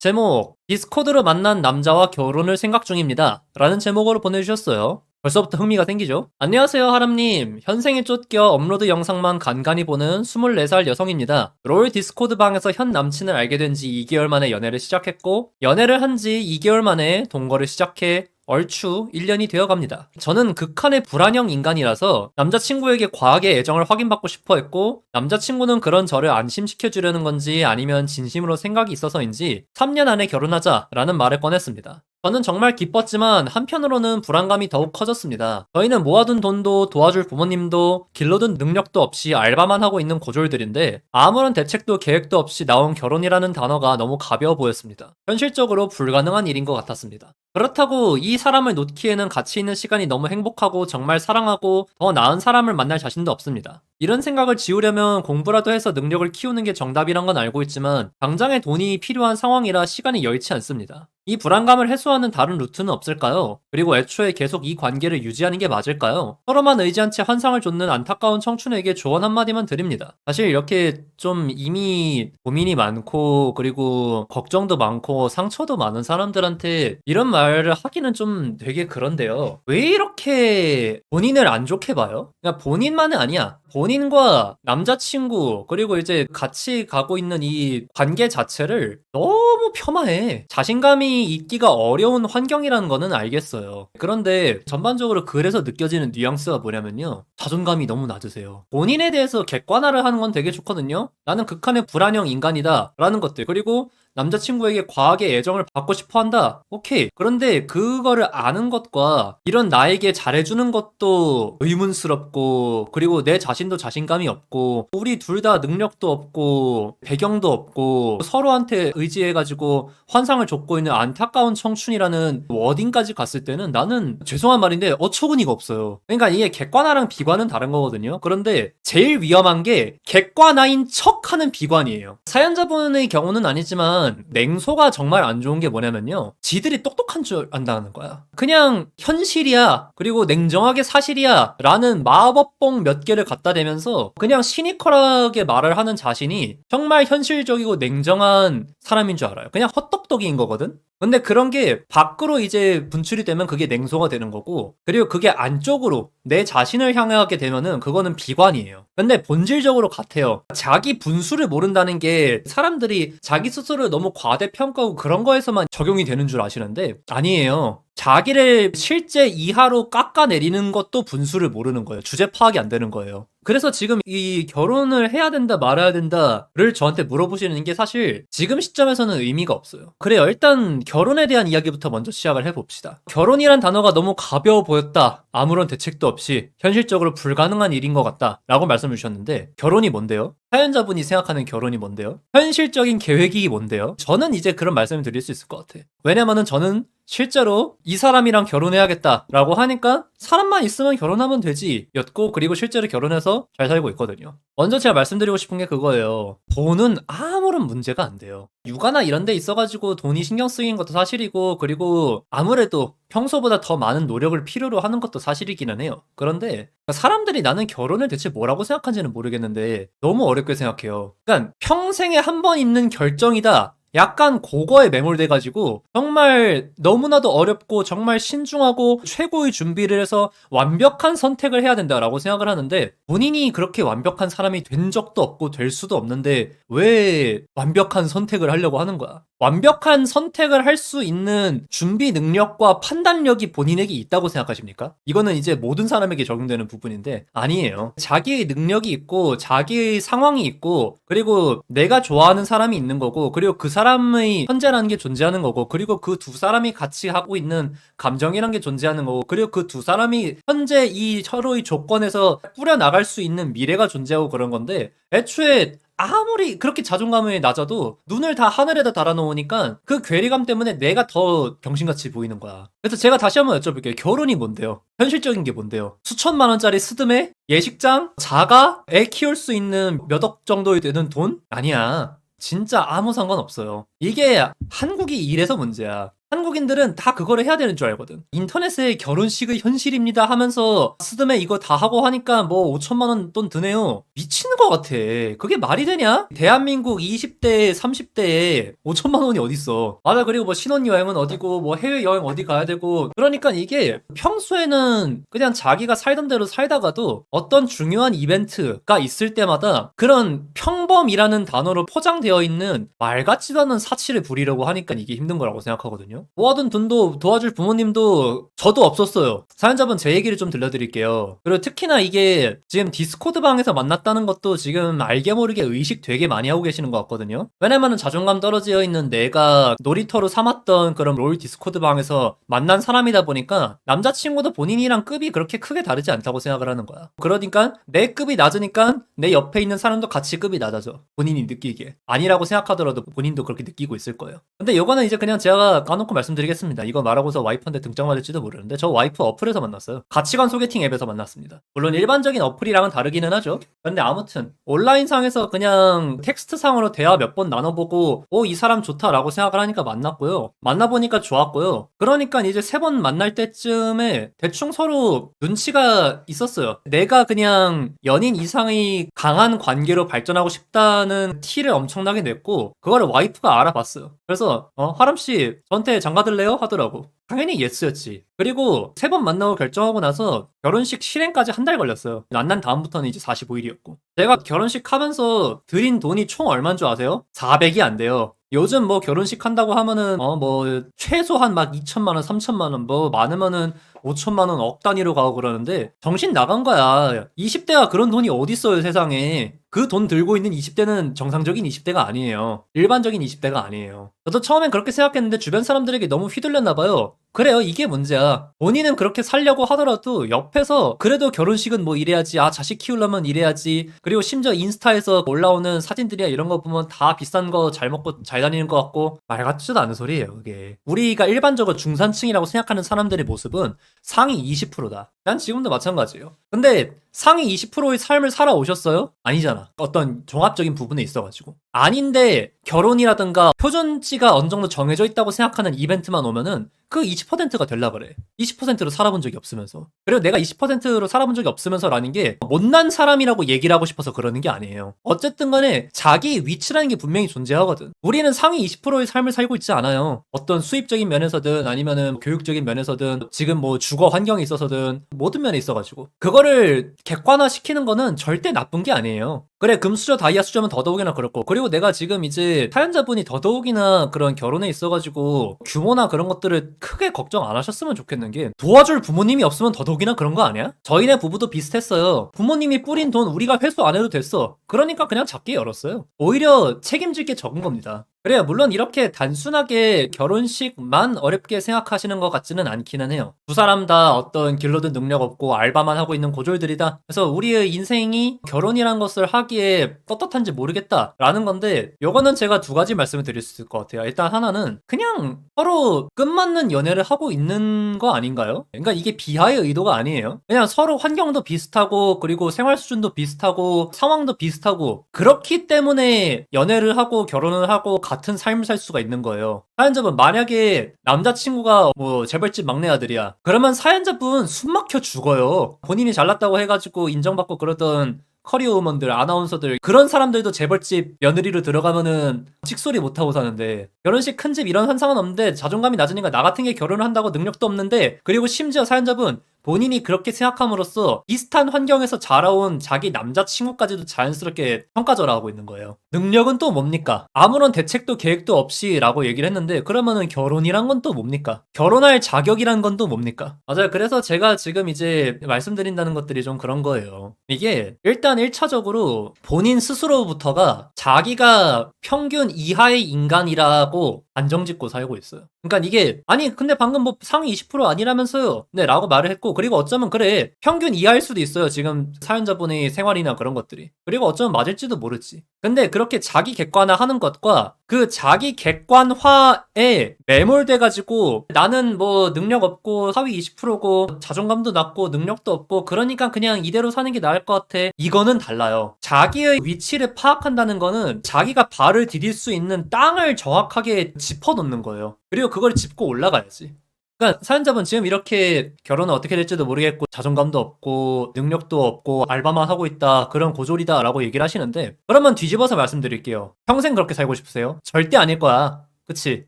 제목, 디스코드로 만난 남자와 결혼을 생각 중입니다. 라는 제목으로 보내주셨어요. 벌써부터 흥미가 생기죠? 안녕하세요, 하람님. 현생에 쫓겨 업로드 영상만 간간히 보는 24살 여성입니다. 롤 디스코드 방에서 현 남친을 알게 된 지 2개월 만에 연애를 시작했고, 연애를 한 지 2개월 만에 동거를 시작해 얼추 1년이 되어 갑니다. 저는 극한의 불안형 인간이라서 남자친구에게 과하게 애정을 확인받고 싶어 했고, 남자친구는 그런 저를 안심시켜주려는 건지 아니면 진심으로 생각이 있어서인지 3년 안에 결혼하자라는 말을 꺼냈습니다. 저는 정말 기뻤지만 한편으로는 불안감이 더욱 커졌습니다. 저희는 모아둔 돈도 도와줄 부모님도 길러둔 능력도 없이 알바만 하고 있는 고졸들인데 아무런 대책도 계획도 없이 나온 결혼이라는 단어가 너무 가벼워 보였습니다. 현실적으로 불가능한 일인 것 같았습니다. 그렇다고 이 사람을 놓기에는 가치 있는 시간이 너무 행복하고 정말 사랑하고 더 나은 사람을 만날 자신도 없습니다. 이런 생각을 지우려면 공부라도 해서 능력을 키우는 게 정답이란 건 알고 있지만 당장의 돈이 필요한 상황이라 시간이 여의치 않습니다. 이 불안감을 해소하는 다른 루트는 없을까요? 그리고 애초에 계속 이 관계를 유지하는 게 맞을까요? 서로만 의지한 채 환상을 좇는 안타까운 청춘에게 조언 한마디만 드립니다. 사실 이렇게 좀 이미 고민이 많고 그리고 걱정도 많고 상처도 많은 사람들한테 이런 말을 하기는 좀 되게 그런데요. 왜 이렇게 본인을 안 좋게 봐요? 그러니까 본인만은 아니야. 본인과 남자친구 그리고 이제 같이 가고 있는 이 관계 자체를 너무 폄하해. 자신감이 있기가 어려운 환경이라는 거는 알겠어요. 그런데 전반적으로 그래서 느껴지는 뉘앙스가 뭐냐면요. 자존감이 너무 낮으세요. 본인에 대해서 객관화를 하는 건 되게 좋거든요. 나는 극한의 불안형 인간이다 라는 것들. 그리고 남자친구에게 과하게 애정을 받고 싶어 한다. 오케이. 그런데 그거를 아는 것과 이런 나에게 잘해주는 것도 의문스럽고 그리고 내 자신도 자신감이 없고 우리 둘 다 능력도 없고 배경도 없고 서로한테 의지해가지고 환상을 좇고 있는 안타까운 청춘이라는 워딩까지 갔을 때는 나는 죄송한 말인데 어처구니가 없어요. 그러니까 이게 객관화랑 비관은 다른 거거든요. 그런데 제일 위험한 게 객관화인 척하는 비관이에요. 사연자분의 경우는 아니지만 냉소가 정말 안 좋은 게 뭐냐면요. 지들이 똑똑한 줄 안다는 거야. 그냥 현실이야. 그리고 냉정하게 사실이야. 라는 마법봉 몇 개를 갖다 대면서 그냥 시니컬하게 말을 하는 자신이 정말 현실적이고 냉정한 사람인 줄 알아요. 그냥 헛똑똑이인 거거든? 근데 그런 게 밖으로 이제 분출이 되면 그게 냉소가 되는 거고 그리고 그게 안쪽으로 내 자신을 향하게 되면은 그거는 비관이에요. 근데 본질적으로 같아요. 자기 분수를 모른다는 게 사람들이 자기 스스로를 너무 과대평가하고 그런 거에서만 적용이 되는 줄 아시는데 아니에요. 자기를 실제 이하로 깎아내리는 것도 분수를 모르는 거예요. 주제 파악이 안 되는 거예요. 그래서 지금 이 결혼을 해야 된다 말아야 된다를 저한테 물어보시는 게 사실 지금 시점에서는 의미가 없어요. 그래요. 일단 결혼에 대한 이야기부터 먼저 시작을 해봅시다. 결혼이란 단어가 너무 가벼워 보였다. 아무런 대책도 없이 현실적으로 불가능한 일인 것 같다. 라고 말씀을 주셨는데 결혼이 뭔데요? 사연자분이 생각하는 결혼이 뭔데요? 현실적인 계획이 뭔데요? 저는 이제 그런 말씀을 드릴 수 있을 것 같아. 왜냐면은 저는 실제로 이 사람이랑 결혼해야겠다라고 하니까 사람만 있으면 결혼하면 되지 였고 그리고 실제로 결혼해서 잘 살고 있거든요. 먼저 제가 말씀드리고 싶은 게 그거예요. 돈은 아무런 문제가 안 돼요. 육아나 이런 데 있어가지고 돈이 신경 쓰이는 것도 사실이고 그리고 아무래도 평소보다 더 많은 노력을 필요로 하는 것도 사실이기는 해요. 그런데 사람들이 나는 결혼을 대체 뭐라고 생각하는지는 모르겠는데 너무 어렵게 생각해요. 그러니까 평생에 한 번 있는 결정이다. 약간 그거에 매몰돼가지고 정말 너무나도 어렵고 정말 신중하고 최고의 준비를 해서 완벽한 선택을 해야 된다라고 생각을 하는데 본인이 그렇게 완벽한 사람이 된 적도 없고 될 수도 없는데 왜 완벽한 선택을 하려고 하는 거야? 완벽한 선택을 할 수 있는 준비 능력과 판단력이 본인에게 있다고 생각하십니까? 이거는 이제 모든 사람에게 적용되는 부분인데 아니에요. 자기의 능력이 있고 자기의 상황이 있고 그리고 내가 좋아하는 사람이 있는 거고 그리고 그 사람의 현재라는 게 존재하는 거고 그리고 그 두 사람이 같이 하고 있는 감정이란 게 존재하는 거고 그리고 그 두 사람이 현재 이 서로의 조건에서 꾸려나갈 수 있는 미래가 존재하고 그런 건데 애초에 아무리 그렇게 자존감이 낮아도 눈을 다 하늘에다 달아놓으니까 그 괴리감 때문에 내가 더 병신같이 보이는 거야. 그래서 제가 다시 한번 여쭤볼게요. 결혼이 뭔데요? 현실적인 게 뭔데요? 수천만 원짜리 스드메? 예식장? 자가? 애 키울 수 있는 몇 억 정도 되는 돈? 아니야. 진짜 아무 상관없어요. 이게 한국이 이래서 문제야. 한국인들은 다 그거를 해야 되는 줄 알거든. 인터넷에 결혼식의 현실입니다 하면서 스드메 이거 다 하고 하니까 뭐 5천만 원 돈 드네요. 미치는 것 같아. 그게 말이 되냐? 대한민국 20대, 30대에 5천만 원이 어딨어. 맞아. 그리고 뭐 신혼여행은 어디고 뭐 해외여행 어디 가야 되고. 그러니까 이게 평소에는 그냥 자기가 살던 대로 살다가도 어떤 중요한 이벤트가 있을 때마다 그런 평범이라는 단어로 포장되어 있는 말 같지도 않은 사치를 부리려고 하니까 이게 힘든 거라고 생각하거든요. 모아둔 돈도 도와줄 부모님도 저도 없었어요. 사연자분 제 얘기를 좀 들려드릴게요. 그리고 특히나 이게 지금 디스코드 방에서 만났다는 것도 지금 알게 모르게 의식 되게 많이 하고 계시는 것 같거든요. 왜냐면은 자존감 떨어져 있는 내가 놀이터로 삼았던 그런 롤 디스코드 방에서 만난 사람이다 보니까 남자친구도 본인이랑 급이 그렇게 크게 다르지 않다고 생각을 하는 거야. 그러니까 내 급이 낮으니까 내 옆에 있는 사람도 같이 급이 낮아져. 본인이 느끼기에. 아니라고 생각하더라도 본인도 그렇게 느끼고 있을 거예요. 근데 이거는 이제 그냥 제가 까놓고 말씀드리겠습니다. 이거 말하고서 와이프한테 등짝 맞을지도 모르는데 저 와이프 어플에서 만났어요. 가치관 소개팅 앱에서 만났습니다. 물론 일반적인 어플이랑은 다르기는 하죠. 근데 아무튼 온라인상에서 그냥 텍스트상으로 대화 몇 번 나눠보고 이 사람 좋다라고 생각을 하니까 만났고요. 만나보니까 좋았고요. 그러니까 이제 3번 만날 때쯤에 대충 서로 눈치가 있었어요. 내가 그냥 연인 이상의 강한 관계로 발전하고 싶다는 티를 엄청나게 냈고 그거를 와이프가 알아봤어요. 그래서 하람씨 저한테 장가들래요? 하더라고. 당연히 예스였지. 그리고 3번 만나고 결정하고 나서 결혼식 실행까지 한 달 걸렸어요. 만난 다음부터는 이제 45일이었고. 제가 결혼식 하면서 들인 돈이 총 얼마인 줄 아세요? 400이 안 돼요. 요즘 뭐 결혼식 한다고 하면은 뭐 최소한 막 2천만 원, 3천만 원, 뭐 많으면은 5천만 원 억 단위로 가고 그러는데 정신 나간 거야. 20대가 그런 돈이 어딨어요, 세상에. 그 돈 들고 있는 20대는 정상적인 20대가 아니에요. 일반적인 20대가 아니에요. 저도 처음엔 그렇게 생각했는데 주변 사람들에게 너무 휘둘렸나 봐요. 그래요, 이게 문제야. 본인은 그렇게 살려고 하더라도 옆에서 그래도 결혼식은 뭐 이래야지, 자식 키우려면 이래야지, 그리고 심지어 인스타에서 올라오는 사진들이야 이런 거 보면 다 비싼 거 잘 먹고 잘 다니는 것 같고 말 같지도 않은 소리예요. 그게 우리가 일반적으로 중산층이라고 생각하는 사람들의 모습은 상위 20%다. 난 지금도 마찬가지예요. 근데 상위 20%의 삶을 살아오셨어요? 아니잖아. 어떤 종합적인 부분에 있어가지고. 아닌데 결혼이라든가 표준치가 어느 정도 정해져 있다고 생각하는 이벤트만 오면은 그 20%가 될라 그래. 20%로 살아본 적이 없으면서. 그리고 내가 20%로 살아본 적이 없으면서라는 게 못난 사람이라고 얘기를 하고 싶어서 그러는 게 아니에요. 어쨌든 간에 자기 위치라는 게 분명히 존재하거든. 우리는 상위 20%의 삶을 살고 있지 않아요. 어떤 수입적인 면에서든 아니면은 교육적인 면에서든 지금 뭐 주거 환경에 있어서든 모든 면에 있어가지고 그거를 객관화시키는 거는 절대 나쁜 게 아니에요. 그래, 금수저 다이아 수저면 더더욱이나 그렇고. 그리고 내가 지금 이제 사연자분이 더더욱이나 그런 결혼에 있어가지고 규모나 그런 것들을 크게 걱정 안 하셨으면 좋겠는 게 도와줄 부모님이 없으면 더더욱이나 그런 거 아니야? 저희네 부부도 비슷했어요. 부모님이 뿌린 돈 우리가 회수 안 해도 됐어. 그러니까 그냥 작게 열었어요. 오히려 책임질 게 적은 겁니다. 그래요. 물론 이렇게 단순하게 결혼식만 어렵게 생각하시는 것 같지는 않기는 해요. 두 사람 다 어떤 길로든 능력 없고 알바만 하고 있는 고졸들이다. 그래서 우리의 인생이 결혼이란 것을 하기에 떳떳한지 모르겠다라는 건데 요거는 제가 2가지 말씀을 드릴 수 있을 것 같아요. 일단 하나는 그냥 서로 끝맞는 연애를 하고 있는 거 아닌가요? 그러니까 이게 비하의 의도가 아니에요. 그냥 서로 환경도 비슷하고 그리고 생활 수준도 비슷하고 상황도 비슷하고 그렇기 때문에 연애를 하고 결혼을 하고 같은 삶을 살 수가 있는 거예요. 사연자분 만약에 남자친구가 뭐 재벌집 막내 아들이야. 그러면 사연자분 숨 막혀 죽어요. 본인이 잘났다고 해가지고 인정받고 그러던 커리어 우먼들, 아나운서들 그런 사람들도 재벌집 며느리로 들어가면은 칙소리 못하고 사는데 결혼식 큰 집 이런 환상은 없는데 자존감이 낮으니까 나 같은 게 결혼을 한다고 능력도 없는데 그리고 심지어 사연자분 본인이 그렇게 생각함으로써 비슷한 환경에서 자라온 자기 남자친구까지도 자연스럽게 평가절하하고 있는 거예요. 능력은 또 뭡니까? 아무런 대책도 계획도 없이 라고 얘기를 했는데 그러면은 결혼이란 건 또 뭡니까? 결혼할 자격이란 건 또 뭡니까? 맞아요. 그래서 제가 지금 이제 말씀드린다는 것들이 좀 그런 거예요. 이게 일단 1차적으로 본인 스스로부터가 자기가 평균 이하의 인간이라고 안정짓고 살고 있어요. 그러니까 이게 아니 근데 방금 뭐 상위 20% 아니라면서요. 네 라고 말을 했고 그리고 어쩌면 그래 평균 이하일 수도 있어요. 지금 사연자분의 생활이나 그런 것들이. 그리고 어쩌면 맞을지도 모르지. 근데 그렇게 자기 객관화하는 것과 그 자기 객관화에 매몰돼가지고 나는 뭐 능력 없고 하위 20%고 자존감도 낮고 능력도 없고 그러니까 그냥 이대로 사는 게 나을 것 같아. 이거는 달라요. 자기의 위치를 파악한다는 거는 자기가 발을 디딜 수 있는 땅을 정확하게 짚어놓는 거예요. 그리고 그걸 짚고 올라가야지. 그러니까 사연자분 지금 이렇게 결혼은 어떻게 될지도 모르겠고 자존감도 없고 능력도 없고 알바만 하고 있다 그런 고졸이다 라고 얘기를 하시는데, 그러면 뒤집어서 말씀드릴게요. 평생 그렇게 살고 싶으세요? 절대 아닐 거야. 그치?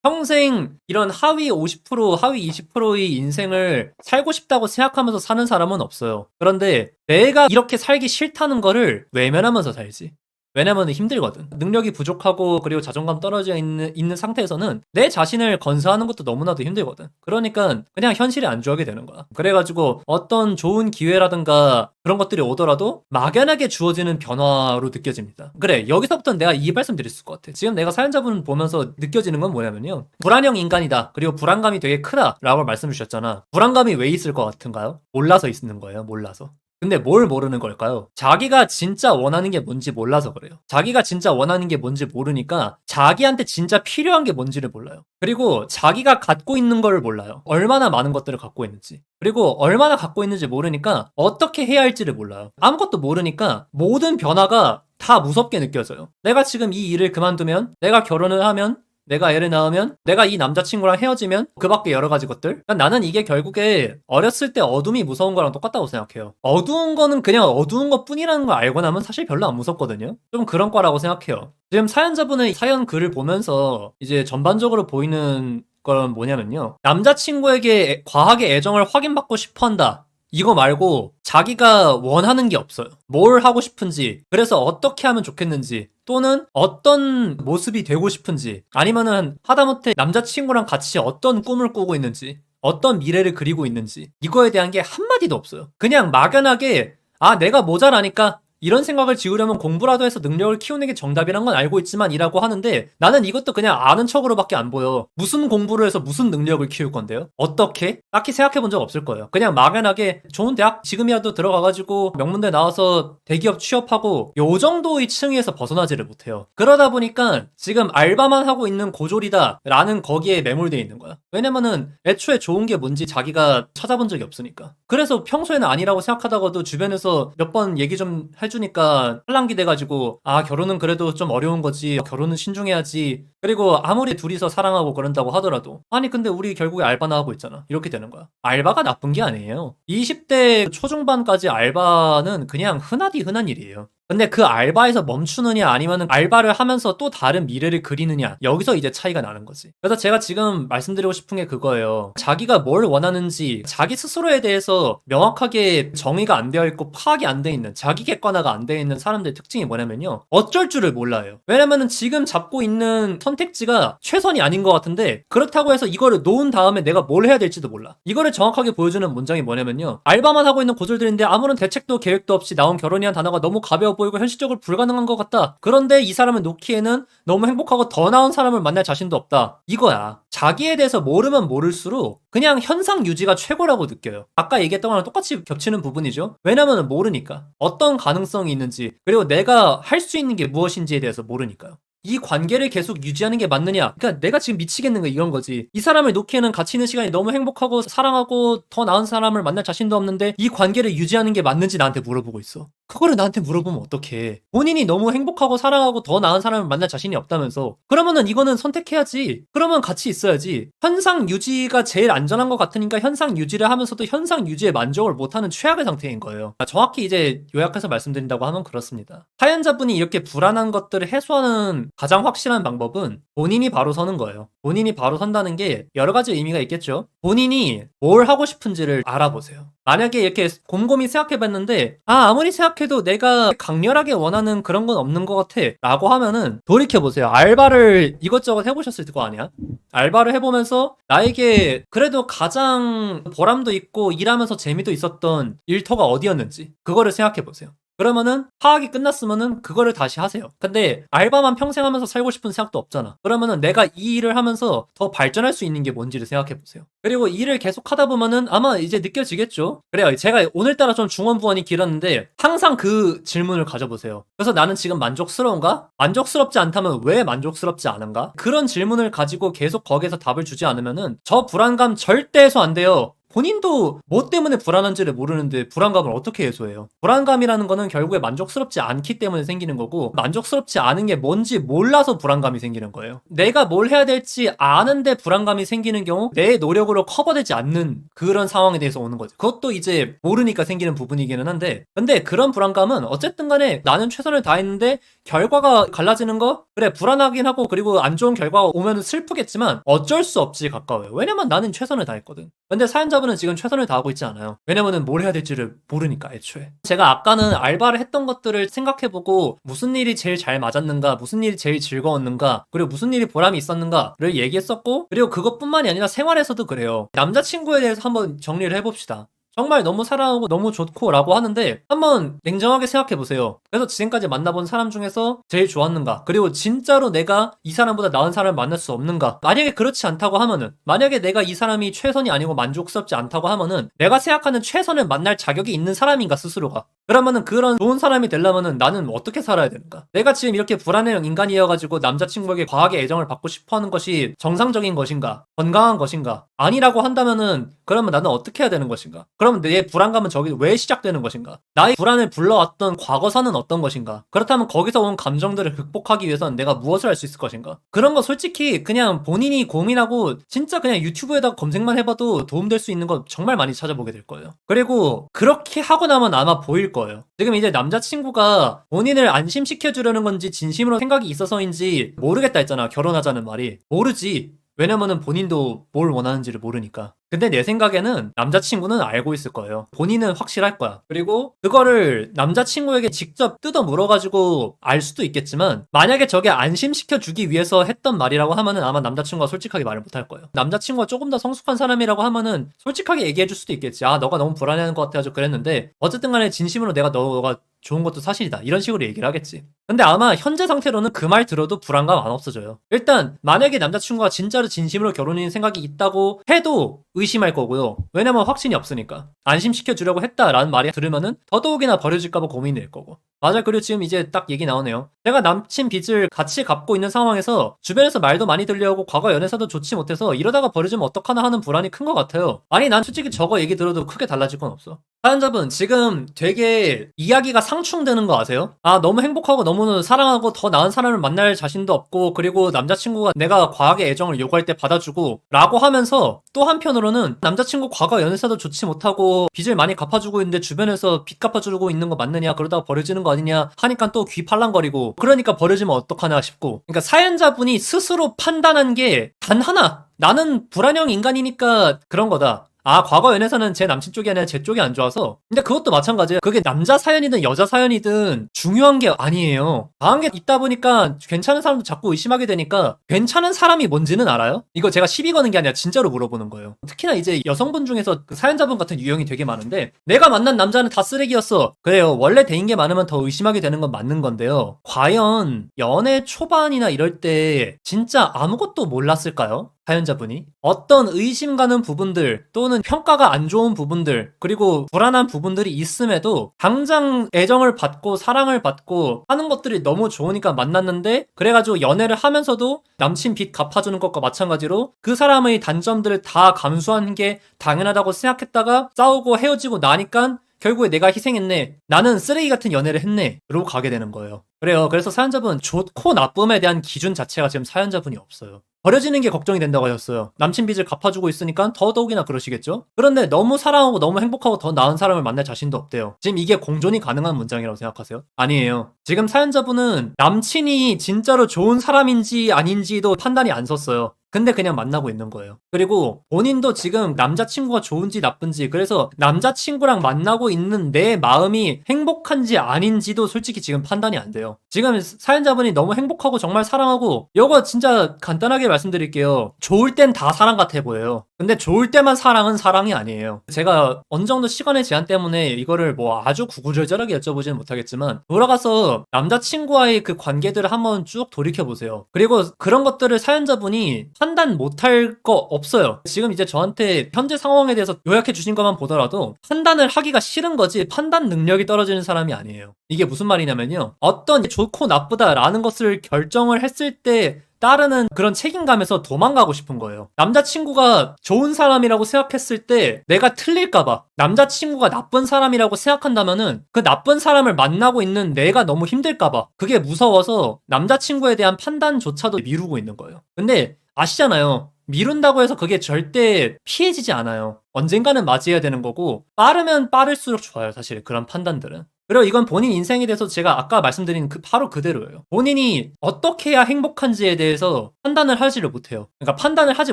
평생 이런 하위 50%, 하위 20%의 인생을 살고 싶다고 생각하면서 사는 사람은 없어요. 그런데 내가 이렇게 살기 싫다는 거를 외면하면서 살지. 왜냐면 힘들거든. 능력이 부족하고 그리고 자존감 떨어져 있는 상태에서는 내 자신을 건사하는 것도 너무나도 힘들거든. 그러니까 그냥 현실에 안주하게 되는 거야. 그래가지고 어떤 좋은 기회라든가 그런 것들이 오더라도 막연하게 주어지는 변화로 느껴집니다. 그래, 여기서부터는 내가 이 말씀 드릴 수 있을 것 같아. 지금 내가 사연자분 보면서 느껴지는 건 뭐냐면요, 불안형 인간이다, 그리고 불안감이 되게 크다 라고 말씀 주셨잖아. 불안감이 왜 있을 것 같은가요? 몰라서 있는 거예요. 몰라서. 근데 뭘 모르는 걸까요? 자기가 진짜 원하는 게 뭔지 몰라서 그래요. 자기가 진짜 원하는 게 뭔지 모르니까 자기한테 진짜 필요한 게 뭔지를 몰라요. 그리고 자기가 갖고 있는 걸 몰라요. 얼마나 많은 것들을 갖고 있는지. 그리고 얼마나 갖고 있는지 모르니까 어떻게 해야 할지를 몰라요. 아무것도 모르니까 모든 변화가 다 무섭게 느껴져요. 내가 지금 이 일을 그만두면, 내가 결혼을 하면, 내가 애를 낳으면, 내가 이 남자친구랑 헤어지면, 그 밖에 여러 가지 것들. 그러니까 나는 이게 결국에 어렸을 때 어둠이 무서운 거랑 똑같다고 생각해요. 어두운 거는 그냥 어두운 것 뿐이라는 걸 알고 나면 사실 별로 안 무섭거든요. 좀 그런 거라고 생각해요. 지금 사연자분의 사연 글을 보면서 이제 전반적으로 보이는 건 뭐냐면요, 남자친구에게 과하게 애정을 확인받고 싶어 한다, 이거 말고 자기가 원하는 게 없어요. 뭘 하고 싶은지, 그래서 어떻게 하면 좋겠는지, 또는 어떤 모습이 되고 싶은지, 아니면은 하다못해 남자친구랑 같이 어떤 꿈을 꾸고 있는지, 어떤 미래를 그리고 있는지, 이거에 대한 게 한마디도 없어요. 그냥 막연하게 내가 모자라니까 이런 생각을 지우려면 공부라도 해서 능력을 키우는 게 정답이란 건 알고 있지만 이라고 하는데, 나는 이것도 그냥 아는 척으로밖에 안 보여. 무슨 공부를 해서 무슨 능력을 키울 건데요? 어떻게? 딱히 생각해 본 적 없을 거예요. 그냥 막연하게 좋은 대학 지금이라도 들어가가지고 명문대 나와서 대기업 취업하고 요 정도의 층위에서 벗어나지를 못해요. 그러다 보니까 지금 알바만 하고 있는 고졸이다 라는 거기에 매몰되어 있는 거야. 왜냐면은 애초에 좋은 게 뭔지 자기가 찾아본 적이 없으니까. 그래서 평소에는 아니라고 생각하다가도 주변에서 몇 번 얘기 좀 해주니까 팔랑기 돼가지고 결혼은 그래도 좀 어려운 거지, 결혼은 신중해야지, 그리고 아무리 둘이서 사랑하고 그런다고 하더라도 아니 근데 우리 결국에 알바나 하고 있잖아, 이렇게 되는 거야. 알바가 나쁜 게 아니에요. 20대 초중반까지 알바는 그냥 흔하디 흔한 일이에요. 근데 그 알바에서 멈추느냐 아니면 알바를 하면서 또 다른 미래를 그리느냐, 여기서 이제 차이가 나는 거지. 그래서 제가 지금 말씀드리고 싶은 게 그거예요. 자기가 뭘 원하는지 자기 스스로에 대해서 명확하게 정의가 안 되어 있고 파악이 안 돼 있는, 자기 객관화가 안 돼 있는 사람들의 특징이 뭐냐면요, 어쩔 줄을 몰라요. 왜냐면은 지금 잡고 있는 선택지가 최선이 아닌 것 같은데, 그렇다고 해서 이거를 놓은 다음에 내가 뭘 해야 될지도 몰라. 이거를 정확하게 보여주는 문장이 뭐냐면요, 알바만 하고 있는 고졸들인데 아무런 대책도 계획도 없이 나온 결혼이란 단어가 너무 가벼워 보이고 현실적으로 불가능한 것 같다. 그런데 이 사람을 놓기에는 너무 행복하고 더 나은 사람을 만날 자신도 없다. 이거야. 자기에 대해서 모르면 모를수록 그냥 현상 유지가 최고라고 느껴요. 아까 얘기했던 거랑 똑같이 겹치는 부분이죠. 왜냐면 모르니까. 어떤 가능성이 있는지, 그리고 내가 할 수 있는 게 무엇인지에 대해서 모르니까요. 이 관계를 계속 유지하는 게 맞느냐? 그러니까 내가 지금 미치겠는 거 이런 거지. 이 사람을 놓기에는 같이 있는 시간이 너무 행복하고 사랑하고 더 나은 사람을 만날 자신도 없는데 이 관계를 유지하는 게 맞는지 나한테 물어보고 있어. 그거를 나한테 물어보면 어떡해. 본인이 너무 행복하고 사랑하고 더 나은 사람을 만날 자신이 없다면서. 그러면은 이거는 선택해야지. 그러면 같이 있어야지. 현상 유지가 제일 안전한 것 같으니까 현상 유지를 하면서도 현상 유지에 만족을 못하는 최악의 상태인 거예요. 정확히 이제 요약해서 말씀드린다고 하면 그렇습니다. 사연자분이 이렇게 불안한 것들을 해소하는 가장 확실한 방법은 본인이 바로 서는 거예요. 본인이 바로 선다는 게 여러 가지 의미가 있겠죠. 본인이 뭘 하고 싶은지를 알아보세요. 만약에 이렇게 곰곰이 생각해봤는데 아무리 생각해도 내가 강렬하게 원하는 그런 건 없는 것 같아 라고 하면은 돌이켜보세요. 알바를 이것저것 해보셨을 거 아니야? 알바를 해보면서 나에게 그래도 가장 보람도 있고 일하면서 재미도 있었던 일터가 어디였는지 그거를 생각해보세요. 그러면은 파악이 끝났으면은 그거를 다시 하세요. 근데 알바만 평생 하면서 살고 싶은 생각도 없잖아. 그러면은 내가 이 일을 하면서 더 발전할 수 있는 게 뭔지를 생각해보세요. 그리고 일을 계속 하다 보면은 아마 이제 느껴지겠죠. 그래요. 제가 오늘따라 좀 중원부원이 길었는데 항상 그 질문을 가져보세요. 그래서 나는 지금 만족스러운가? 만족스럽지 않다면 왜 만족스럽지 않은가? 그런 질문을 가지고 계속 거기에서 답을 주지 않으면은 저 불안감 절대 해소 안 돼요. 본인도 뭐 때문에 불안한지를 모르는데 불안감을 어떻게 해소해요? 불안감이라는 거는 결국에 만족스럽지 않기 때문에 생기는 거고, 만족스럽지 않은 게 뭔지 몰라서 불안감이 생기는 거예요. 내가 뭘 해야 될지 아는데 불안감이 생기는 경우 내 노력으로 커버되지 않는 그런 상황에 대해서 오는 거죠. 그것도 이제 모르니까 생기는 부분이기는 한데, 근데 그런 불안감은 어쨌든 간에 나는 최선을 다했는데 결과가 갈라지는 거? 그래, 불안하긴 하고 그리고 안 좋은 결과가 오면 슬프겠지만 어쩔 수 없이 가까워요. 왜냐면 나는 최선을 다했거든. 근데 사연자분은 지금 최선을 다하고 있지 않아요. 왜냐면은 뭘 해야 될지를 모르니까 애초에. 제가 아까는 알바를 했던 것들을 생각해보고 무슨 일이 제일 잘 맞았는가, 무슨 일이 제일 즐거웠는가, 그리고 무슨 일이 보람이 있었는가를 얘기했었고, 그리고 그것뿐만이 아니라 생활에서도 그래요. 남자친구에 대해서 한번 정리를 해봅시다. 정말 너무 사랑하고 너무 좋고 라고 하는데 한번 냉정하게 생각해보세요. 그래서 지금까지 만나본 사람 중에서 제일 좋았는가, 그리고 진짜로 내가 이 사람보다 나은 사람을 만날 수 없는가. 만약에 그렇지 않다고 하면은, 만약에 내가 이 사람이 최선이 아니고 만족스럽지 않다고 하면은 내가 생각하는 최선을 만날 자격이 있는 사람인가 스스로가. 그러면은 그런 좋은 사람이 되려면은 나는 어떻게 살아야 되는가. 내가 지금 이렇게 불안한 인간이어가지고 남자친구에게 과하게 애정을 받고 싶어하는 것이 정상적인 것인가, 건강한 것인가. 아니라고 한다면은 그러면 나는 어떻게 해야 되는 것인가. 그러면 내 불안감은 저기 왜 시작되는 것인가? 나의 불안을 불러왔던 과거사는 어떤 것인가? 그렇다면 거기서 온 감정들을 극복하기 위해서는 내가 무엇을 할 수 있을 것인가? 그런 거 솔직히 그냥 본인이 고민하고 진짜 그냥 유튜브에다가 검색만 해봐도 도움될 수 있는 거 정말 많이 찾아보게 될 거예요. 그리고 그렇게 하고 나면 아마 보일 거예요. 지금 이제 남자친구가 본인을 안심시켜주려는 건지 진심으로 생각이 있어서인지 모르겠다 했잖아. 결혼하자는 말이. 모르지. 왜냐면은 본인도 뭘 원하는지를 모르니까. 근데 내 생각에는 남자친구는 알고 있을 거예요. 본인은 확실할 거야. 그리고 그거를 남자친구에게 직접 뜯어 물어가지고 알 수도 있겠지만, 만약에 저게 안심시켜주기 위해서 했던 말이라고 하면은 아마 남자친구가 솔직하게 말을 못할 거예요. 남자친구가 조금 더 성숙한 사람이라고 하면은 솔직하게 얘기해줄 수도 있겠지. 아, 너가 너무 불안해하는 것 같아가지고 그랬는데 어쨌든 간에 진심으로 내가 너가 좋은 것도 사실이다, 이런 식으로 얘기를 하겠지. 근데 아마 현재 상태로는 그 말 들어도 불안감 안 없어져요. 일단 만약에 남자친구가 진짜로 진심으로 결혼인 생각이 있다고 해도 의심할 거고요. 왜냐면 확신이 없으니까. 안심시켜주려고 했다라는 말이 들으면은 더더욱이나 버려질까봐 고민이 될 거고. 맞아. 그리고 지금 이제 딱 얘기 나오네요. 내가 남친 빚을 같이 갚고 있는 상황에서 주변에서 말도 많이 들려오고 과거 연애사도 좋지 못해서 이러다가 버려지면 어떡하나 하는 불안이 큰 것 같아요. 아니, 난 솔직히 저거 얘기 들어도 크게 달라질 건 없어. 사연자분, 지금 되게 이야기가 상충되는 거 아세요? 아, 너무 행복하고 너무 사랑하고 더 나은 사람을 만날 자신도 없고, 그리고 남자친구가 내가 과하게 애정을 요구할 때 받아주고 라고 하면서 또 한편으로는 남자친구 과거 연애사도 좋지 못하고 빚을 많이 갚아주고 있는데 주변에서 빚 갚아주고 있는 거 맞느냐, 그러다가 버려지는 거 아니냐 하니까 또 귀 팔랑거리고, 그러니까 버려지면 어떡하나 싶고. 그러니까 사연자분이 스스로 판단한 게 단 하나, 나는 불안형 인간이니까 그런 거다. 아, 과거 연애사는 제 남친 쪽이 아니라 제 쪽이 안 좋아서. 근데 그것도 마찬가지예요. 그게 남자 사연이든 여자 사연이든 중요한 게 아니에요. 강한 게 있다 보니까 괜찮은 사람도 자꾸 의심하게 되니까, 괜찮은 사람이 뭔지는 알아요? 이거 제가 시비 거는 게 아니라 진짜로 물어보는 거예요. 특히나 이제 여성분 중에서 그 사연자분 같은 유형이 되게 많은데, 내가 만난 남자는 다 쓰레기였어. 그래요. 원래 대인 게 많으면 더 의심하게 되는 건 맞는 건데요. 과연 연애 초반이나 이럴 때 진짜 아무것도 몰랐을까요? 사연자분이 어떤 의심 가는 부분들 또는 평가가 안 좋은 부분들 그리고 불안한 부분들이 있음에도 당장 애정을 받고 사랑을 받고 하는 것들이 너무 좋으니까 만났는데, 그래가지고 연애를 하면서도 남친 빚 갚아주는 것과 마찬가지로 그 사람의 단점들을 다 감수하는 게 당연하다고 생각했다가 싸우고 헤어지고 나니까 결국에 내가 희생했네, 나는 쓰레기 같은 연애를 했네, 그러고 가게 되는 거예요. 그래요. 그래서 사연자분, 좋고 나쁨에 대한 기준 자체가 지금 사연자분이 없어요. 버려지는 게 걱정이 된다고 하셨어요. 남친 빚을 갚아주고 있으니까 더더욱이나 그러시겠죠? 그런데 너무 사랑하고 너무 행복하고 더 나은 사람을 만날 자신도 없대요. 지금 이게 공존이 가능한 문장이라고 생각하세요? 아니에요. 지금 사연자분은 남친이 진짜로 좋은 사람인지 아닌지도 판단이 안 섰어요. 근데 그냥 만나고 있는 거예요. 그리고 본인도 지금 남자친구가 좋은지 나쁜지, 그래서 남자친구랑 만나고 있는 내 마음이 행복한지 아닌지도 솔직히 지금 판단이 안 돼요. 지금 사연자분이 너무 행복하고 정말 사랑하고, 이거 진짜 간단하게 말씀드릴게요. 좋을 땐 다 사랑 같아 보여요. 근데 좋을 때만 사랑은 사랑이 아니에요. 제가 어느 정도 시간의 제한 때문에 이거를 뭐 아주 구구절절하게 여쭤보지는 못하겠지만, 돌아가서 남자친구와의 그 관계들을 한번 쭉 돌이켜보세요. 그리고 그런 것들을 사연자분이 판단 못할 거 없어요. 지금 이제 저한테 현재 상황에 대해서 요약해 주신 것만 보더라도 판단을 하기가 싫은 거지 판단 능력이 떨어지는 사람이 아니에요. 이게 무슨 말이냐면요, 어떤 좋고 나쁘다라는 것을 결정을 했을 때 따르는 그런 책임감에서 도망가고 싶은 거예요. 남자친구가 좋은 사람이라고 생각했을 때 내가 틀릴까봐, 남자친구가 나쁜 사람이라고 생각한다면은 그 나쁜 사람을 만나고 있는 내가 너무 힘들까봐, 그게 무서워서 남자친구에 대한 판단조차도 미루고 있는 거예요. 근데 아시잖아요. 미룬다고 해서 그게 절대 피해지지 않아요. 언젠가는 맞이해야 되는 거고, 빠르면 빠를수록 좋아요, 사실 그런 판단들은. 그리고 이건 본인 인생에 대해서 제가 아까 말씀드린 바로 그대로예요. 본인이 어떻게 해야 행복한지에 대해서 판단을 하지를 못해요. 그러니까 판단을 하지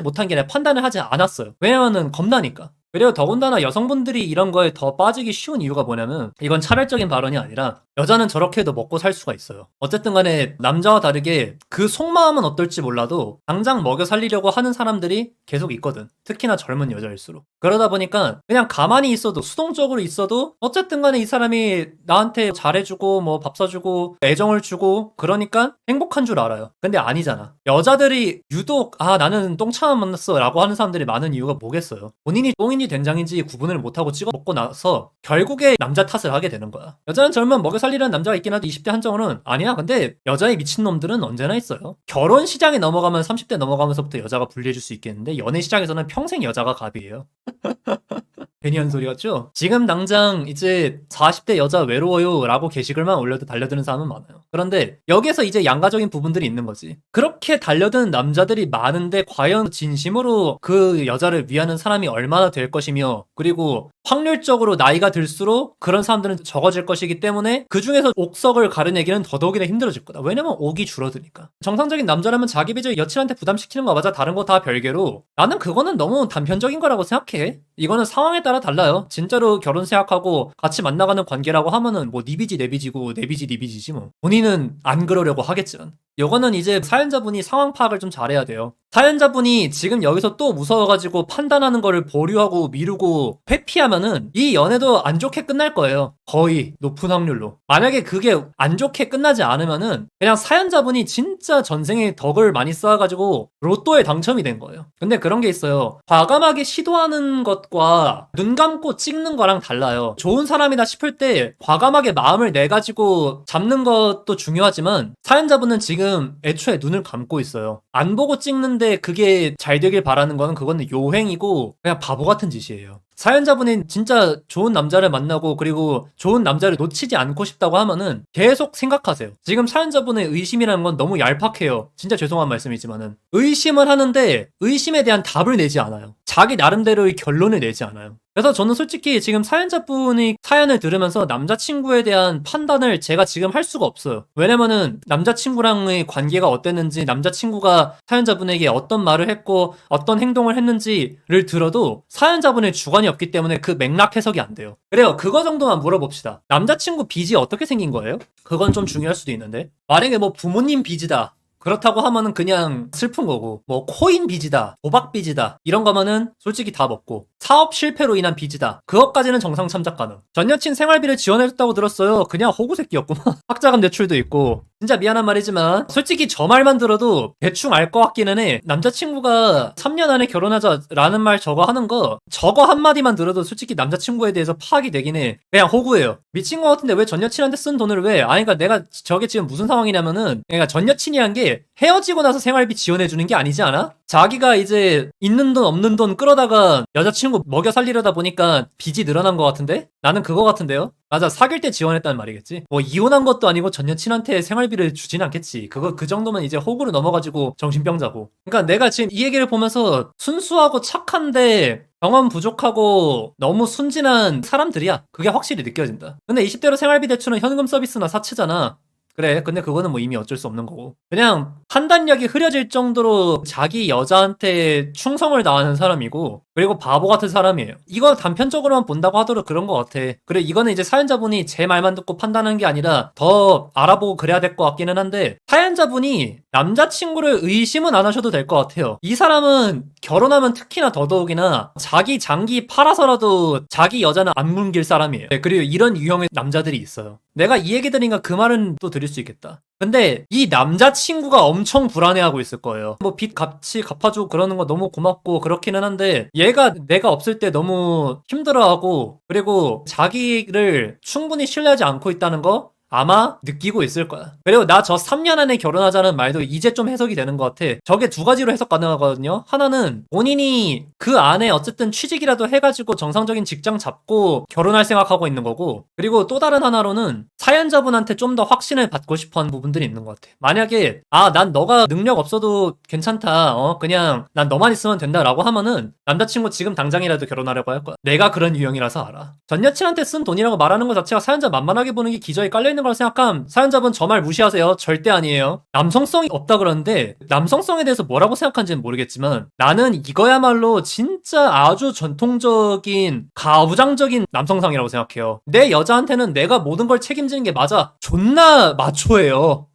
못한 게 아니라 판단을 하지 않았어요. 왜냐면은 겁나니까. 그리고 더군다나 여성분들이 이런 거에 더 빠지기 쉬운 이유가 뭐냐면, 이건 차별적인 발언이 아니라 여자는 저렇게 해도 먹고 살 수가 있어요. 어쨌든 간에 남자와 다르게 그 속마음은 어떨지 몰라도 당장 먹여 살리려고 하는 사람들이 계속 있거든. 특히나 젊은 여자일수록. 그러다 보니까 그냥 가만히 있어도, 수동적으로 있어도 어쨌든 간에 이 사람이 나한테 잘해주고 뭐 밥 사주고 애정을 주고 그러니까 행복한 줄 알아요. 근데 아니잖아. 여자들이 유독 나는 똥차만 만났어 라고 하는 사람들이 많은 이유가 뭐겠어요. 본인이 똥인지 된장인지 구분을 못하고 찍어 먹고 나서 결국에 남자 탓을 하게 되는 거야. 여자는 젊으면 먹여 살리려는 남자가 있긴 하도 20대 한정으로는 아니야. 근데 여자의 미친놈들은 언제나 있어요. 결혼 시장에 넘어가면 30대 넘어가면서부터 여자가 불리해질 수 있겠는데 연애 시장에서는 평생 여자가 갑이에요. 괜히 한 소리 같죠? 지금 당장 이제 40대 여자 외로워요 라고 게시글만 올려도 달려드는 사람은 많아요. 그런데 여기에서 이제 양가적인 부분들이 있는 거지. 그렇게 달려드는 남자들이 많은데 과연 진심으로 그 여자를 위하는 사람이 얼마나 될 것이며, 그리고 확률적으로 나이가 들수록 그런 사람들은 적어질 것이기 때문에 그 중에서 옥석을 가려내기는 더더욱이나 힘들어질 거다. 왜냐면 옥이 줄어드니까. 정상적인 남자라면 자기 비즈를 여친한테 부담시키는 거 맞아. 다른 거 다 별개로 나는 그거는 너무 단편적인 거라고 생각해. 이거는 상황에 따라 달라요. 진짜로 결혼 생각하고 같이 만나가는 관계라고 하면은 뭐 네 비지 내 비지고 내 비지 네 비지지 뭐. 본인은 안 그러려고 하겠지만. 요거는 이제 사연자분이 상황 파악을 좀 잘해야 돼요. 사연자분이 지금 여기서 또 무서워가지고 판단하는 거를 보류하고 미루고 회피하면은 이 연애도 안 좋게 끝날 거예요. 거의 높은 확률로. 만약에 그게 안 좋게 끝나지 않으면은 그냥 사연자분이 진짜 전생에 덕을 많이 쌓아가지고 로또에 당첨이 된 거예요. 근데 그런 게 있어요. 과감하게 시도하는 것과 눈 감고 찍는 거랑 달라요. 좋은 사람이다 싶을 때 과감하게 마음을 내가지고 잡는 것도 중요하지만 사연자분은 지금 애초에 눈을 감고 있어요. 안 보고 찍는데 그게 잘 되길 바라는 거는 그거는 요행이고 그냥 바보 같은 짓이에요. 사연자분이 진짜 좋은 남자를 만나고 그리고 좋은 남자를 놓치지 않고 싶다고 하면은 계속 생각하세요. 지금 사연자분의 의심이라는 건 너무 얄팍해요. 진짜 죄송한 말씀이지만은 의심을 하는데 의심에 대한 답을 내지 않아요. 자기 나름대로의 결론을 내지 않아요. 그래서 저는 솔직히 지금 사연자분이 사연을 들으면서 남자친구에 대한 판단을 제가 지금 할 수가 없어요. 왜냐면은 남자친구랑의 관계가 어땠는지, 남자친구가 사연자분에게 어떤 말을 했고 어떤 행동을 했는지를 들어도 사연자분의 주관이 없기 때문에 그 맥락 해석이 안 돼요. 그래요. 그거 정도만 물어봅시다. 남자친구 빚이 어떻게 생긴 거예요? 그건 좀 중요할 수도 있는데, 만약에 뭐 부모님 빚이다 그렇다고 하면은 그냥 슬픈 거고, 뭐 코인 빚이다, 도박 빚이다 이런 거면은 솔직히 답 없고, 사업 실패로 인한 빚이다 그것까지는 정상 참작 가능. 전 여친 생활비를 지원해줬다고 들었어요. 그냥 호구 새끼였구만. 학자금 대출도 있고. 진짜 미안한 말이지만 솔직히 저 말만 들어도 대충 알 것 같기는 해. 남자친구가 3년 안에 결혼하자라는 말 저거 하는 거, 저거 한마디만 들어도 솔직히 남자친구에 대해서 파악이 되긴 해. 그냥 호구예요. 미친 것 같은데 왜 전 여친한테 쓴 돈을 왜? 그러니까 내가 저게 지금 무슨 상황이냐면은, 그러니까 전 여친이란 게 헤어지고 나서 생활비 지원해주는 게 아니지 않아? 자기가 이제 있는 돈 없는 돈 끌어다가 여자친구 먹여 살리려다 보니까 빚이 늘어난 것 같은데? 나는 그거 같은데요? 맞아, 사귈 때 지원했다는 말이겠지? 뭐 이혼한 것도 아니고 전 여친한테 생활비를 주진 않겠지. 그거 그 정도면 이제 호구로 넘어가지고 정신병자고. 그러니까 내가 지금 이 얘기를 보면서 순수하고 착한데 경험 부족하고 너무 순진한 사람들이야. 그게 확실히 느껴진다. 근데 20대로 생활비 대출은 현금 서비스나 사채잖아. 그래, 근데 그거는 뭐 이미 어쩔 수 없는 거고. 그냥 판단력이 흐려질 정도로 자기 여자한테 충성을 다하는 사람이고, 그리고 바보 같은 사람이에요. 이거 단편적으로만 본다고 하더라도 그런 것 같아. 그래, 이거는 이제 사연자분이 제 말만 듣고 판단하는 게 아니라 더 알아보고 그래야 될 것 같기는 한데, 사연자분이 남자친구를 의심은 안 하셔도 될 것 같아요. 이 사람은 결혼하면 특히나 더더욱이나 자기 장기 팔아서라도 자기 여자는 안 굶길 사람이에요. 네, 그리고 이런 유형의 남자들이 있어요. 내가 이 얘기 들으니까 그 말은 또 드릴 수 있겠다. 근데 이 남자친구가 엄청 불안해하고 있을 거예요. 뭐 빚 같이 갚아주고 그러는 거 너무 고맙고 그렇기는 한데, 얘가 내가 없을 때 너무 힘들어하고, 그리고 자기를 충분히 신뢰하지 않고 있다는 거 아마 느끼고 있을 거야. 그리고 나 저 3년 안에 결혼하자는 말도 이제 좀 해석이 되는 것 같아. 저게 두 가지로 해석 가능하거든요. 하나는 본인이 그 안에 어쨌든 취직이라도 해가지고 정상적인 직장 잡고 결혼할 생각하고 있는 거고, 그리고 또 다른 하나로는 사연자분한테 좀 더 확신을 받고 싶어 하는 부분들이 있는 것 같아. 만약에 난 너가 능력 없어도 괜찮다, 그냥 난 너만 있으면 된다라고 하면은 남자친구 지금 당장이라도 결혼하려고 할 거야. 내가 그런 유형이라서 알아. 전 여친한테 쓴 돈이라고 말하는 것 자체가 사연자 만만하게 보는 게 기저에 깔려있는 거라 생각함. 사연자분 저 말 무시하세요. 절대 아니에요. 남성성이 없다 그러는데 남성성에 대해서 뭐라고 생각하는지는 모르겠지만 나는 이거야말로 진짜 아주 전통적인 가부장적인 남성상이라고 생각해요. 내 여자한테는 내가 모든 걸 책임지는 게 맞아. 존나 마초예요.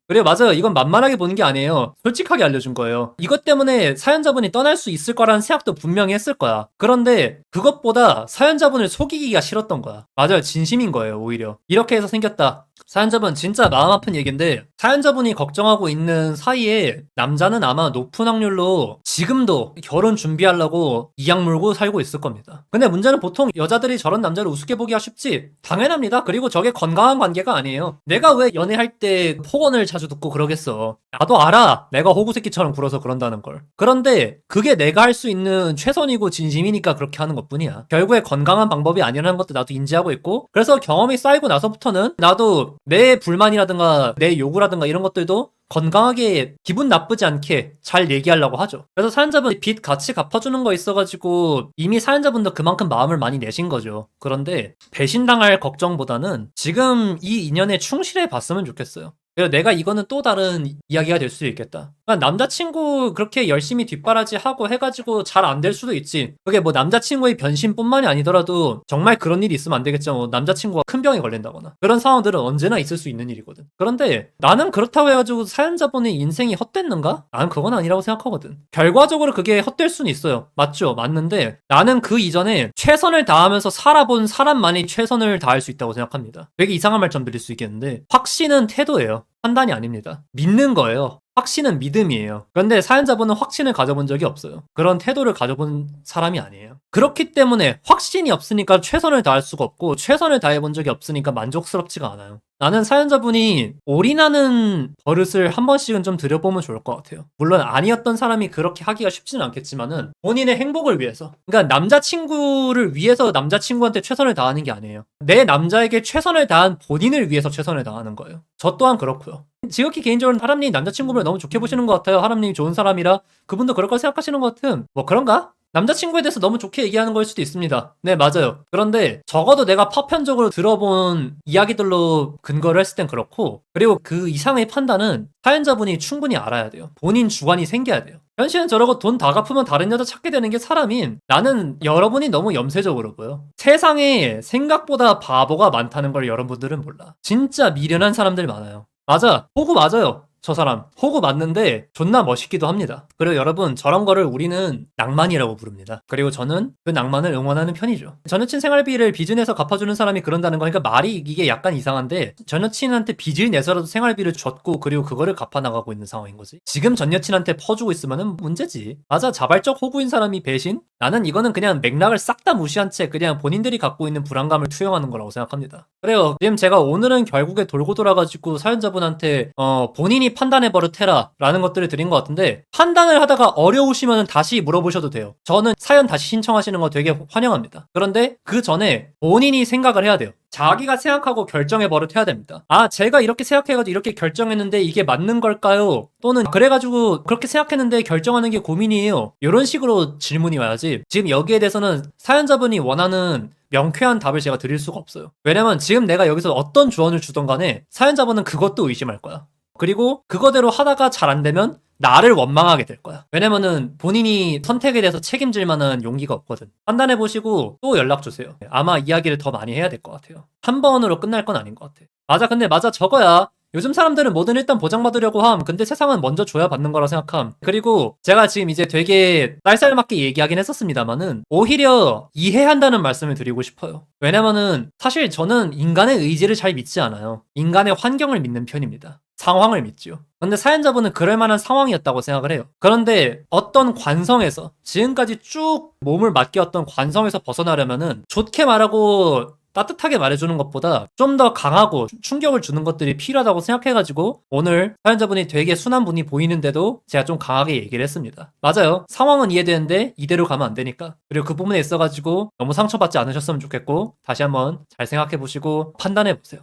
그래, 맞아요. 이건 만만하게 보는 게 아니에요. 솔직하게 알려준 거예요. 이것 때문에 사연자분이 떠날 수 있을 거라는 생각도 분명히 했을 거야. 그런데 그것보다 사연자분을 속이기가 싫었던 거야. 맞아요. 진심인 거예요, 오히려. 이렇게 해서 생겼다. 사연자분 진짜 마음 아픈 얘기인데, 사연자분이 걱정하고 있는 사이에 남자는 아마 높은 확률로 지금도 결혼 준비하려고 이악 물고 살고 있을 겁니다. 근데 문제는 보통 여자들이 저런 남자를 우습게 보기가 쉽지? 당연합니다. 그리고 저게 건강한 관계가 아니에요. 내가 왜 연애할 때 폭언을 자주 듣고 그러겠어. 나도 알아. 내가 호구새끼처럼 굴어서 그런다는 걸. 그런데 그게 내가 할 수 있는 최선이고 진심이니까 그렇게 하는 것뿐이야. 결국에 건강한 방법이 아니라는 것도 나도 인지하고 있고, 그래서 경험이 쌓이고 나서부터는 나도 내 불만이라든가 내 요구라든가 이런 것들도 건강하게 기분 나쁘지 않게 잘 얘기하려고 하죠. 그래서 사연자분 빚 같이 갚아주는 거 있어가지고 이미 사연자분도 그만큼 마음을 많이 내신 거죠. 그런데 배신당할 걱정보다는 지금 이 인연에 충실해 봤으면 좋겠어요. 그래서 내가 이거는 또 다른 이야기가 될 수도 있겠다. 그러니까 남자친구 그렇게 열심히 뒷바라지 하고 해가지고 잘 안 될 수도 있지. 그게 뭐 남자친구의 변심뿐만이 아니더라도 정말 그런 일이 있으면 안 되겠죠. 뭐 남자친구가 큰 병에 걸린다거나 그런 상황들은 언제나 있을 수 있는 일이거든. 그런데 나는 그렇다고 해가지고 사연자분의 인생이 헛됐는가? 나는 그건 아니라고 생각하거든. 결과적으로 그게 헛될 수는 있어요. 맞죠? 맞는데 나는 그 이전에 최선을 다하면서 살아본 사람만이 최선을 다할 수 있다고 생각합니다. 되게 이상한 말씀 드릴 수 있겠는데 확신은 태도예요. 판단이 아닙니다. 믿는 거예요. 확신은 믿음이에요. 그런데 사연자분은 확신을 가져본 적이 없어요. 그런 태도를 가져본 사람이 아니에요. 그렇기 때문에 확신이 없으니까 최선을 다할 수가 없고 최선을 다해본 적이 없으니까 만족스럽지가 않아요. 나는 사연자분이 올인하는 버릇을 한 번씩은 좀 들여보면 좋을 것 같아요. 물론 아니었던 사람이 그렇게 하기가 쉽지는 않겠지만은 본인의 행복을 위해서, 그러니까 남자친구를 위해서 남자친구한테 최선을 다하는 게 아니에요. 내 남자에게 최선을 다한 본인을 위해서 최선을 다하는 거예요. 저 또한 그렇고요. 지극히 개인적으로 하람님 남자친구를 너무 좋게 보시는 것 같아요. 하람님이 좋은 사람이라 그분도 그럴 걸 생각하시는 것 같은, 뭐 그런가? 남자친구에 대해서 너무 좋게 얘기하는 걸 수도 있습니다. 네, 맞아요. 그런데 적어도 내가 파편적으로 들어본 이야기들로 근거를 했을 땐 그렇고, 그리고 그 이상의 판단은 사연자분이 충분히 알아야 돼요. 본인 주관이 생겨야 돼요. 현실은 저러고 돈 다 갚으면 다른 여자 찾게 되는 게 사람인, 나는 여러분이 너무 염세적으로 보여. 세상에 생각보다 바보가 많다는 걸 여러분들은 몰라. 진짜 미련한 사람들 많아요. 맞아. 호구 맞아요. 저 사람 호구 맞는데 존나 멋있기도 합니다. 그리고 여러분, 저런 거를 우리는 낭만이라고 부릅니다. 그리고 저는 그 낭만을 응원하는 편이죠. 전 여친 생활비를 빚을 내서 갚아주는 사람이 그런다는 거니까 말이 이게 약간 이상한데, 전 여친한테 빚을 내서라도 생활비를 줬고 그리고 그거를 갚아나가고 있는 상황인 거지. 지금 전 여친한테 퍼주고 있으면은 문제지. 맞아, 자발적 호구인 사람이 배신? 나는 이거는 그냥 맥락을 싹 다 무시한 채 그냥 본인들이 갖고 있는 불안감을 투영하는 거라고 생각합니다. 그래요. 지금 제가 오늘은 결국에 돌고 돌아가지고 사연자분한테 본인이 판단해 버릇해라 라는 것들을 드린 것 같은데, 판단을 하다가 어려우시면 다시 물어보셔도 돼요. 저는 사연 다시 신청하시는 거 되게 환영합니다. 그런데 그 전에 본인이 생각을 해야 돼요. 자기가 생각하고 결정해 버릇해야 됩니다. 제가 이렇게 생각해가지고 이렇게 결정했는데 이게 맞는 걸까요? 또는 그래가지고 그렇게 생각했는데 결정하는 게 고민이에요. 이런 식으로 질문이 와야지, 지금 여기에 대해서는 사연자분이 원하는 명쾌한 답을 제가 드릴 수가 없어요. 왜냐면 지금 내가 여기서 어떤 조언을 주던 간에 사연자분은 그것도 의심할 거야. 그리고 그거대로 하다가 잘 안 되면 나를 원망하게 될 거야. 왜냐면은 본인이 선택에 대해서 책임질 만한 용기가 없거든. 판단해보시고 또 연락 주세요. 아마 이야기를 더 많이 해야 될 것 같아요. 한 번으로 끝날 건 아닌 것 같아. 맞아, 근데 맞아, 저거야. 요즘 사람들은 뭐든 일단 보장받으려고 함. 근데 세상은 먼저 줘야 받는 거라 생각함. 그리고 제가 지금 이제 되게 쌀쌀맞게 얘기하긴 했었습니다만은 오히려 이해한다는 말씀을 드리고 싶어요. 왜냐면은 사실 저는 인간의 의지를 잘 믿지 않아요. 인간의 환경을 믿는 편입니다. 상황을 믿죠. 근데 사연자분은 그럴 만한 상황이었다고 생각을 해요. 그런데 어떤 관성에서, 지금까지 쭉 몸을 맡겨왔던 관성에서 벗어나려면은 좋게 말하고 따뜻하게 말해주는 것보다 좀 더 강하고 충격을 주는 것들이 필요하다고 생각해가지고 오늘 사연자분이 되게 순한 분이 보이는데도 제가 좀 강하게 얘기를 했습니다. 맞아요. 상황은 이해되는데 이대로 가면 안 되니까. 그리고 그 부분에 있어가지고 너무 상처받지 않으셨으면 좋겠고 다시 한번 잘 생각해보시고 판단해보세요.